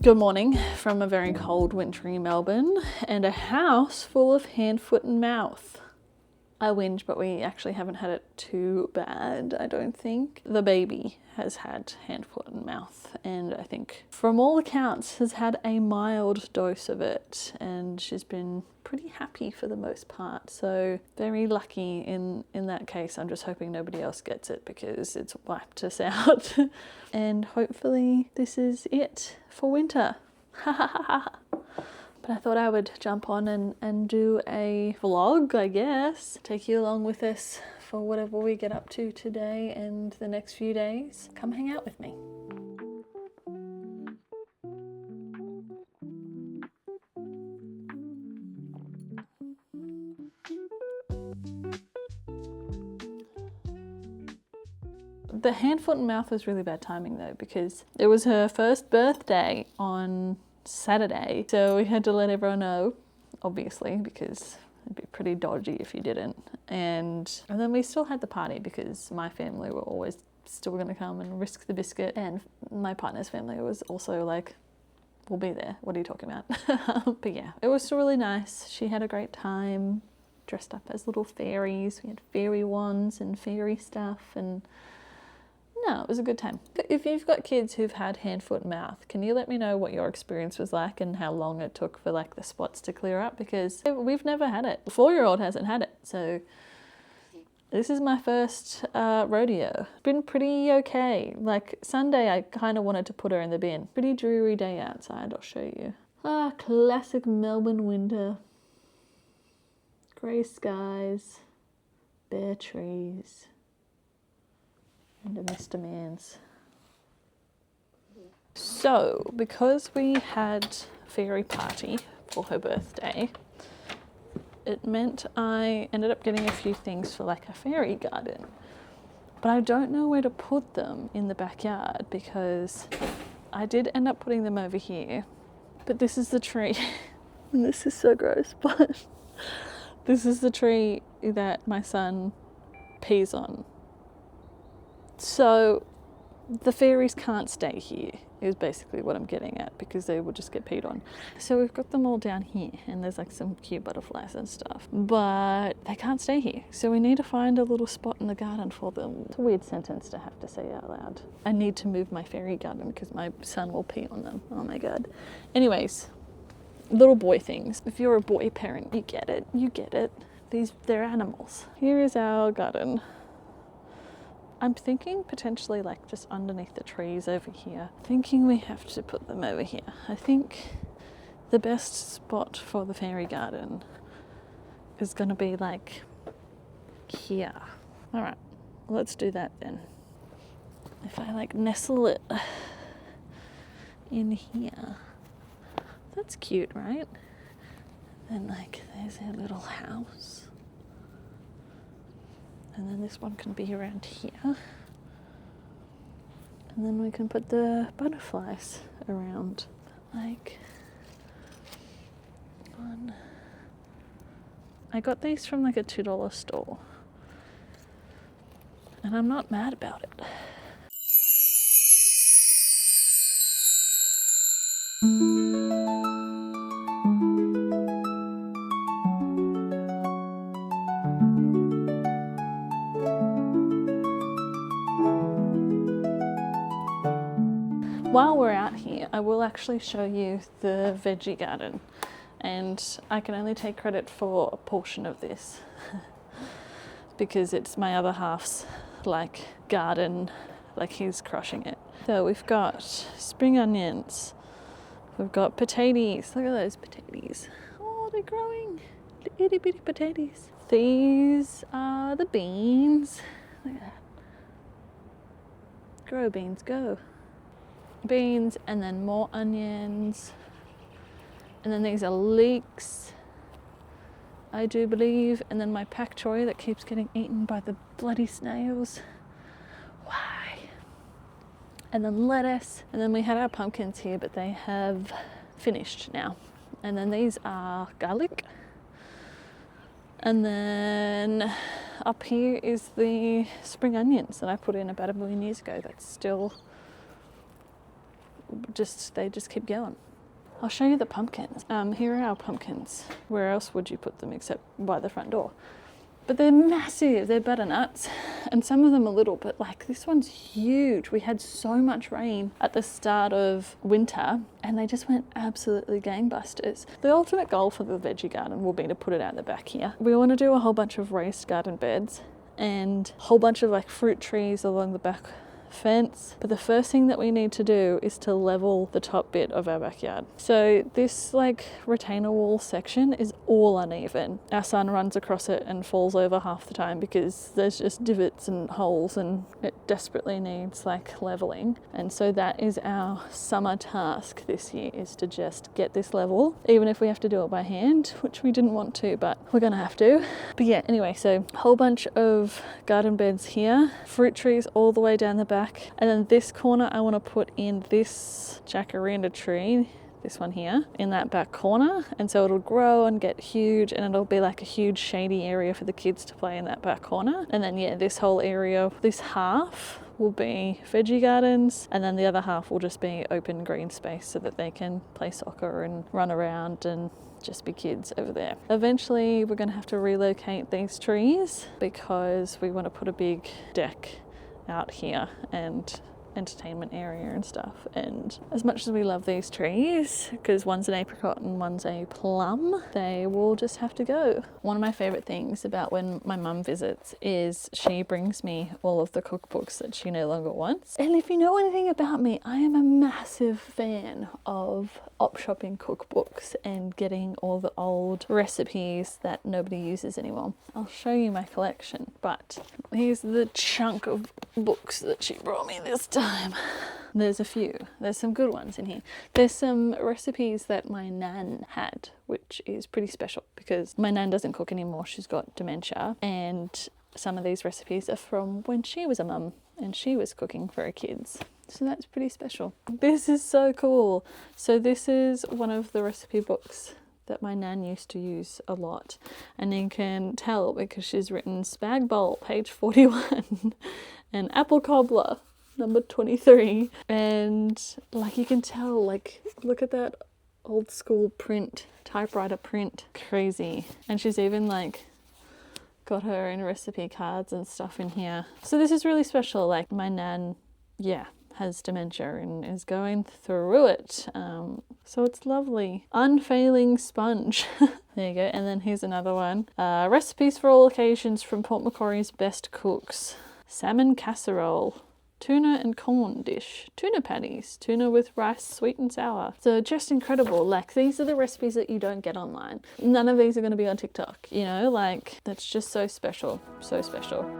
Good morning from a very cold, wintry Melbourne and a house full of hand, foot and mouth. I whinge, but we actually haven't had it too bad, I don't think. The baby has had hand, foot and mouth, and I think from all accounts has had a mild dose of it, and she's been pretty happy for the most part. So very lucky in that case. I'm just hoping nobody else gets it because it's wiped us out. And hopefully this is it for winter. Ha ha ha ha. But I thought I would jump on and do a vlog, I guess. Take you along with us for whatever we get up to today and the next few days. Come hang out with me. The hand, foot and mouth was really bad timing though, because it was her first birthday on Saturday, so we had to let everyone know, obviously, because it'd be pretty dodgy if you didn't. And then we still had the party because my family were always still going to come and risk the biscuit, and my partner's family was also like, we'll be there, what are you talking about? But yeah, it was still really nice. She had a great time, dressed up as little fairies. We had fairy wands and fairy stuff, and no, it was a good time. If you've got kids who've had hand, foot and mouth, can you let me know what your experience was like and how long it took for like the spots to clear up? Because we've never had it. The 4-year-old hasn't had it. So this is my first rodeo. It's been pretty okay. Like Sunday, I kind of wanted to put her in the bin. Pretty dreary day outside, I'll show you. Classic Melbourne winter. Grey skies, bare trees. And a Mr. Man's. So, because we had fairy party for her birthday, it meant I ended up getting a few things for like a fairy garden. But I don't know where to put them in the backyard because I did end up putting them over here. But this is the tree, and this is so gross, but this is the tree that my son pees on. So the fairies can't stay here is basically what I'm getting at, because they will just get peed on. So we've got them all down here, and there's like some cute butterflies and stuff, but they can't stay here. So we need to find a little spot in the garden for them. It's a weird sentence to have to say out loud. I need to move my fairy garden because my son will pee on them. Oh my God. Anyways, little boy things. If you're a boy parent, you get it. You get it. They're animals. Here is our garden. I'm thinking potentially like just underneath the trees over here. Thinking we have to put them over here. I think the best spot for the fairy garden is gonna be like here. All right, let's do that then. If I like nestle it in here, that's cute, right? Then like there's our little house. And then this one can be around here. And then we can put the butterflies around. Like one. I got these from like a $2 store. And I'm not mad about it. While we're out here, I will actually show you the veggie garden, and I can only take credit for a portion of this because it's my other half's like garden, like he's crushing it. So we've got spring onions, we've got potatoes, look at those potatoes. Oh, they're growing, the itty bitty potatoes. These are the beans, look at that. Grow beans, go. Beans, and then more onions, and then these are leeks, I do believe, and then my pak choi that keeps getting eaten by the bloody snails. Why? And then lettuce, and then we had our pumpkins here, but they have finished now. And then these are garlic, and then up here is the spring onions that I put in about 1 million years ago. That's still they just keep going. I'll show you the pumpkins. Here are our pumpkins. Where else would you put them except by the front door? But they're massive, they're butternuts, and some of them are little, but like this one's huge. We had so much rain at the start of winter and they just went absolutely gangbusters. The ultimate goal for the veggie garden will be to put it out the back here. We want to do a whole bunch of raised garden beds and a whole bunch of like fruit trees along the back fence, but the first thing that we need to do is to level the top bit of our backyard. So this like retainer wall section is all uneven. Our son runs across it and falls over half the time because there's just divots and holes and it desperately needs like leveling. And so that is our summer task this year, is to just get this level, even if we have to do it by hand, which we didn't want to, but we're gonna have to. But yeah, anyway, so a whole bunch of garden beds here, fruit trees all the way down the back. And then this corner, I want to put in this jacaranda tree, this one here, in that back corner. And so it'll grow and get huge and it'll be like a huge shady area for the kids to play in that back corner. And then yeah, this whole area, this half will be veggie gardens, and then the other half will just be open green space so that they can play soccer and run around and just be kids over there. Eventually, we're going to have to relocate these trees because we want to put a big deck out here and entertainment area and stuff. And as much as we love these trees, because one's an apricot and one's a plum, they will just have to go. One of my favorite things about when my mum visits is she brings me all of the cookbooks that she no longer wants. And if you know anything about me, I am a massive fan of op shopping cookbooks and getting all the old recipes that nobody uses anymore. I'll show you my collection, but here's the chunk of books that she brought me this time. There's a few. There's some good ones in here. There's some recipes that my nan had, which is pretty special because my nan doesn't cook anymore. She's got dementia, and some of these recipes are from when she was a mum and she was cooking for her kids. So that's pretty special. This is so cool. So this is one of the recipe books that my nan used to use a lot, and you can tell because she's written spag bowl, page 41, and apple cobbler, number 23, and like you can tell, like look at that old school print, typewriter print, crazy. And she's even like got her own recipe cards and stuff in here. So this is really special. Like my nan, yeah, has dementia and is going through it. So it's lovely. Unfailing sponge. There you go. And then here's another one. Recipes for all occasions from Port Macquarie's best cooks. Salmon casserole. Tuna and corn dish. Tuna patties. Tuna with rice, sweet and sour. So just incredible. Like these are the recipes that you don't get online. None of these are going to be on TikTok. You know, like that's just so special. So special.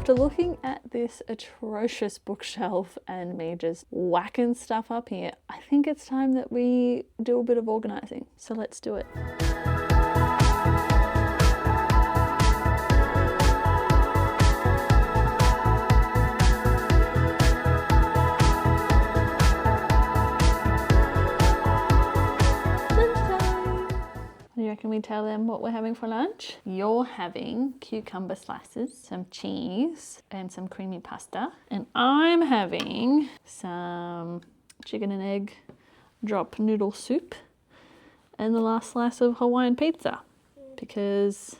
After looking at this atrocious bookshelf and me just whacking stuff up here, I think it's time that we do a bit of organising. So let's do it. Can we tell them what we're having for lunch? You're having cucumber slices, some cheese, and some creamy pasta. And I'm having some chicken and egg drop noodle soup and the last slice of Hawaiian pizza because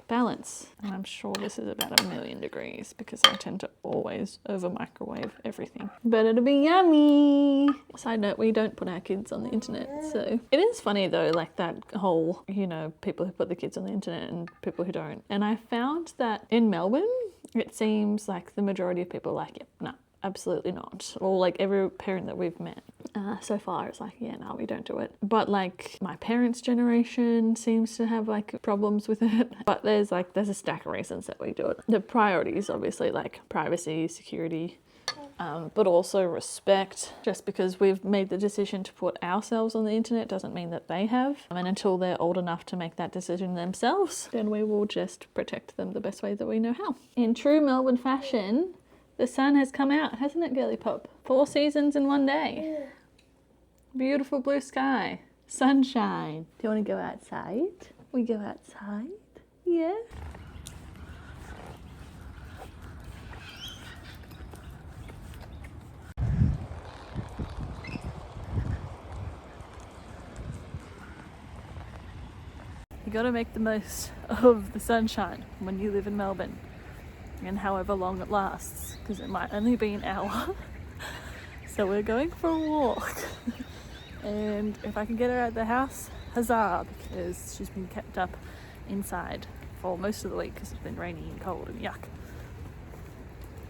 balance. And I'm sure this is about 1,000,000 degrees because I tend to always over microwave everything. But it'll be yummy. Side note, we don't put our kids on the internet. So it is funny though, like that whole, you know, people who put the kids on the internet and people who don't. And I found that in Melbourne, it seems like the majority of people are like, yep, no, absolutely not. Or like every parent that we've met. So far it's like, yeah, no, we don't do it. But like my parents' generation seems to have like problems with it. But there's a stack of reasons that we do it. The priorities obviously like privacy, security, but also respect. Just because we've made the decision to put ourselves on the internet doesn't mean that they have. And until they're old enough to make that decision themselves, then we will just protect them the best way that we know how. In true Melbourne fashion, the sun has come out, hasn't it, girly pop? 4 seasons in one day. Yeah. Beautiful blue sky, sunshine. Do you want to go outside? We go outside? Yeah. You gotta make the most of the sunshine when you live in Melbourne, and however long it lasts, because it might only be an hour. So we're going for a walk. And if I can get her out of the house, huzzah, because she's been kept up inside for most of the week because it's been rainy and cold and yuck.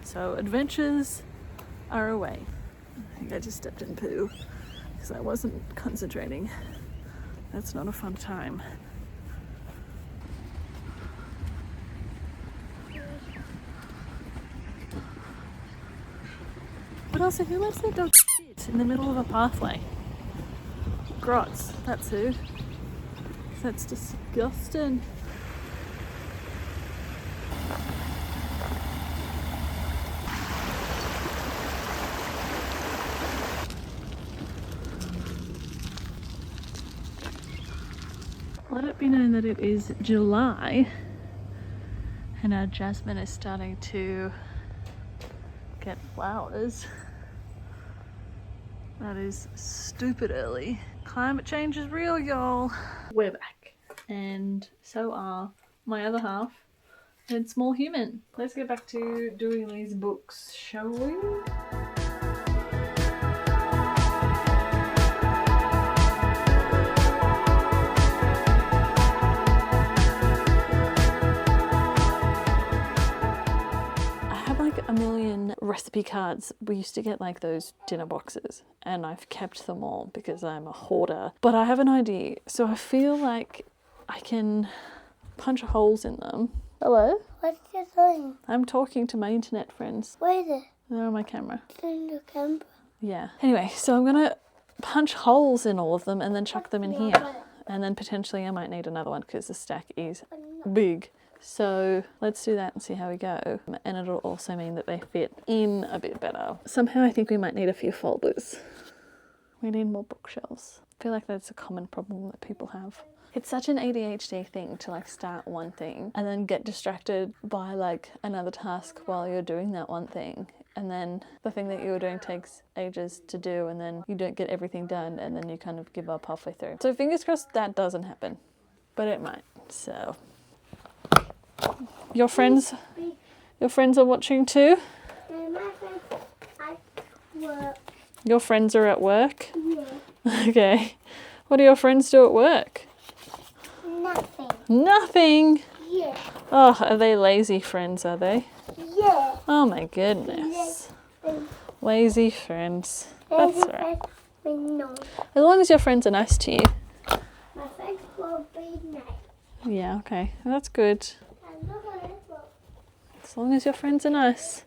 So adventures are away. I think I just stepped in poo because I wasn't concentrating. That's not a fun time. But also, who lets their dog sit in the middle of a pathway? Grots, that's who. That's disgusting. Let it be known that it is July and our jasmine is starting to get flowers. That is stupid early. Climate change is real, y'all. We're back. And so are my other half and small human. Let's get back to doing these books, shall we? A million recipe cards. We used to get like those dinner boxes and I've kept them all because I'm a hoarder. But I have an idea. So I feel like I can punch holes in them. Hello? What are you doing? I'm talking to my internet friends. Where is it? They're on my camera. It's in the camera. Yeah. Anyway, so I'm gonna punch holes in all of them and then chuck them in here. And then potentially I might need another one because the stack is big. So let's do that and see how we go. And it'll also mean that they fit in a bit better. Somehow I think we might need a few folders. We need more bookshelves. I feel like that's a common problem that people have. It's such an ADHD thing to like start one thing and then get distracted by like another task while you're doing that one thing. And then the thing that you were doing takes ages to do and then you don't get everything done and then you kind of give up halfway through. So fingers crossed that doesn't happen, but it might. So your friends are watching too? My friends at work. Your friends are at work? Yeah. Okay. What do your friends do at work? Nothing. Nothing? Yeah. Oh, are they lazy friends, are they? Yeah. Oh my goodness. Lazy friends. That's right. No. As long as your friends are nice to you. My friends will be nice. Yeah, okay. Well, that's good. As long as your friends are nice.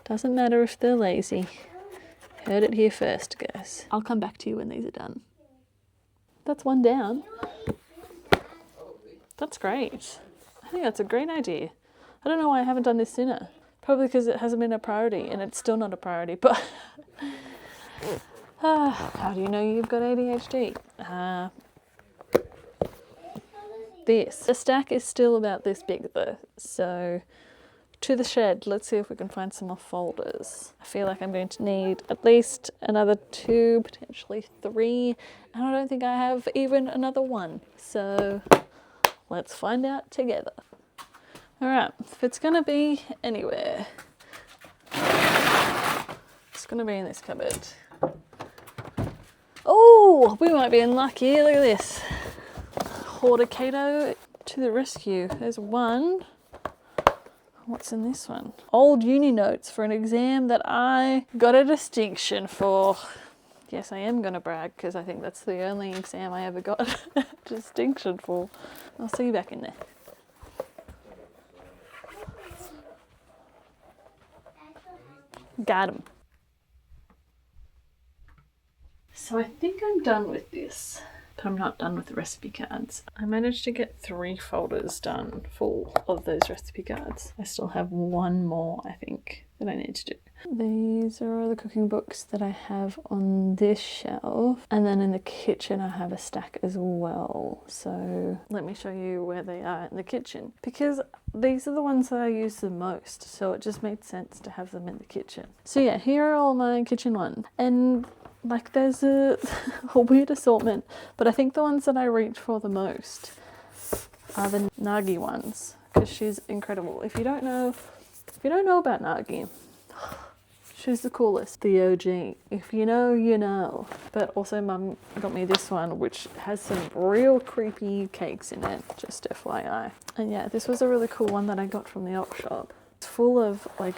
Doesn't matter if they're lazy. Heard it here first, guys. I'll come back to you when these are done. That's one down. That's great. I think that's a great idea. I don't know why I haven't done this sooner. Probably because it hasn't been a priority and it's still not a priority, but how do you know you've got ADHD? The stack is still about this big though, so to the shed. Let's see if we can find some more folders. I feel like I'm going to need at least another 2, potentially 3, and I don't think I have even another 1. So let's find out together. All right, if it's gonna be anywhere, it's gonna be in this cupboard. Oh, we might be unlucky. Look at this. Horticato to the rescue. There's one. What's in this one? Old uni notes for an exam that I got a distinction for. Yes, I am going to brag because I think that's the only exam I ever got distinction for. I'll see you back in there. Got him. So I think I'm done with this, but I'm not done with the recipe cards. I managed to get 3 folders done full of those recipe cards. I still have 1 more, I think, that I need to do. These are all the cooking books that I have on this shelf, and then in the kitchen I have a stack as well. So let me show you where they are in the kitchen, because these are the ones that I use the most, so it just made sense to have them in the kitchen. So yeah, here are all my kitchen ones, and like there's a weird assortment, but I think the ones that I reach for the most are the Nagi ones, because she's incredible. If you don't know about Nagi, she's the coolest, the OG. If you know, you know. But also Mum got me this one, which has some real creepy cakes in it, just FYI. And yeah, this was a really cool one that I got from the op shop. It's full of like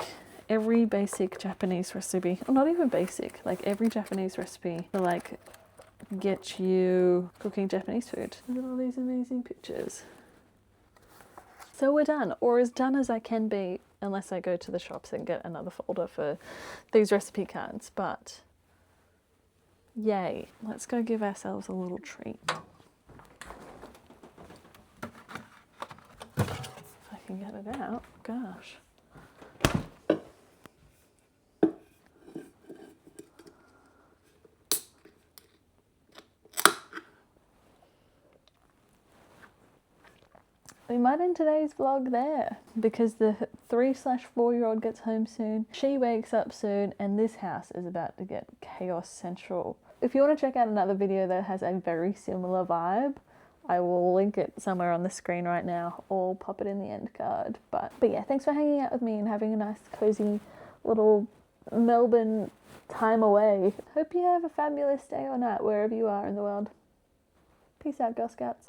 every basic Japanese recipe, or not even basic, like every Japanese recipe to like get you cooking Japanese food. Look at all these amazing pictures. So we're done, or as done as I can be, unless I go to the shops and get another folder for these recipe cards. But yay, let's go give ourselves a little treat. If I can get it out, gosh. We might end today's vlog there, because the 3/4-year-old gets home soon, she wakes up soon, and this house is about to get chaos central. If you want to check out another video that has a very similar vibe, I will link it somewhere on the screen right now, or pop it in the end card. But yeah, thanks for hanging out with me and having a nice cozy little Melbourne time away. Hope you have a fabulous day or night wherever you are in the world. Peace out, Girl Scouts.